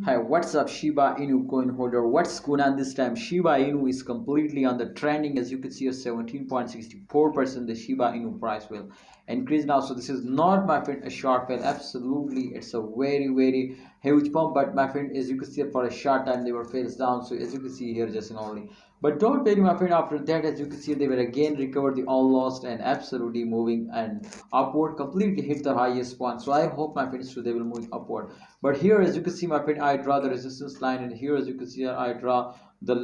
Hi, what's up, Shiba Inu coin holder? What's going on this time? Shiba Inu is completely on the trending, as you can see, a 17.64%. The Shiba Inu price will increase now. So this is not, my friend, a short fail. Absolutely, it's a very huge pump. But my friend, as you can see, for a short time they were fails down. So as you can see here, just in only. But don't worry, my friend. After that, as you can see, they will again recover the all lost and absolutely moving and upward. Completely hit the highest point. So I hope, my friends, so they will move upward. But here, as you can see, my friend, I draw the resistance line, and here, as you can see, I draw the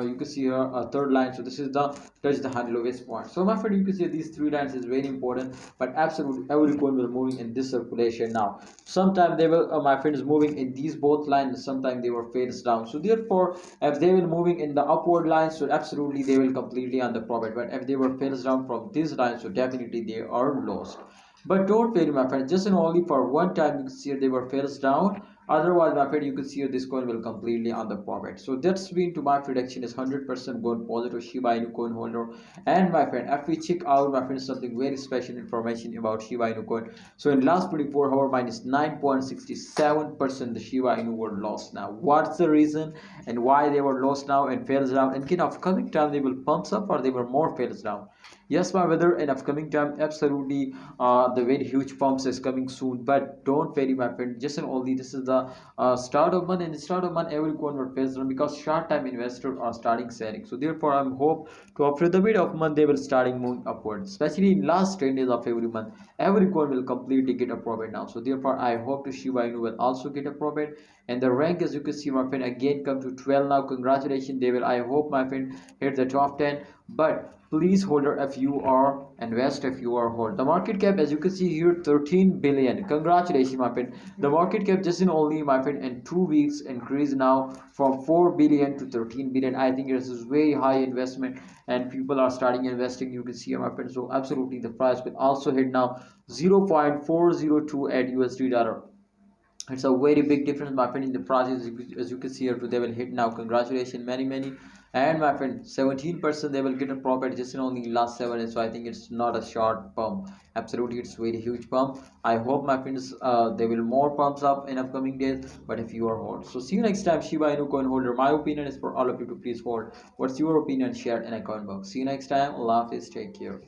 you can see here a third line. So this is the touch the hand lowest point. So my friend, you can see these three lines is very important. But absolutely every coin will moving in this circulation now. Sometimes they will, my friend, is moving in these both lines. Sometimes they were fades down. So therefore, if they will moving in the upward line, so absolutely they will completely on the profit. But if they were fades down from this line, so definitely they are lost. But don't worry, my friend, just and only for one time you can see they were fails down. Otherwise, my friend, you can see this coin will completely on the profit. So that's been to my prediction is 100% going positive Shiba Inu coin holder. And my friend, if we check out, my friend, something very special information about Shiba Inu coin. So in last 24 hour minus 9.67% the Shiba Inu were lost now. What's the reason and why they were lost now and fails down? And in upcoming time they will pumps up or they were more fails down. Yes, my brother, in upcoming time, absolutely, the very huge pumps is coming soon. But don't worry, my friend. Just and only this is the start of month, and the start of month, every coin will face run because short-time investors are starting selling. So therefore, I'm hope to after the mid of month they will starting moving upward. Especially in last 10 days of every month, every coin will completely get a profit now. So therefore, I hope to Shiba Inu will also get a profit. And the rank, as you can see, my friend, again come to 12 now. Congratulations, they will. I hope, my friend, hit the top 10. But please holder if you are invest if you are hold the market cap, as you can see here, 13 billion. Congratulations, my friend. The market cap just in only, my friend, in 2 weeks increased now from 4 billion to 13 billion. I think this is very high investment and people are starting investing, you can see here, my friend. So absolutely the price will also hit now 0.402 at USD dollar. It's a very big difference, my friend, in the price. As you can see here, they will hit now. Congratulations, many. And my friend, 17% they will get a profit just in only last 7 days. So I think it's not a short pump. Absolutely, it's very huge pump. I hope, my friends, they will more pumps up in upcoming days. But if you are hold, so see you next time, Shiba Inu coin holder. My opinion is for all of you to please hold. What's your opinion? Share in a comment box. See you next time. Allah Hafiz, take care.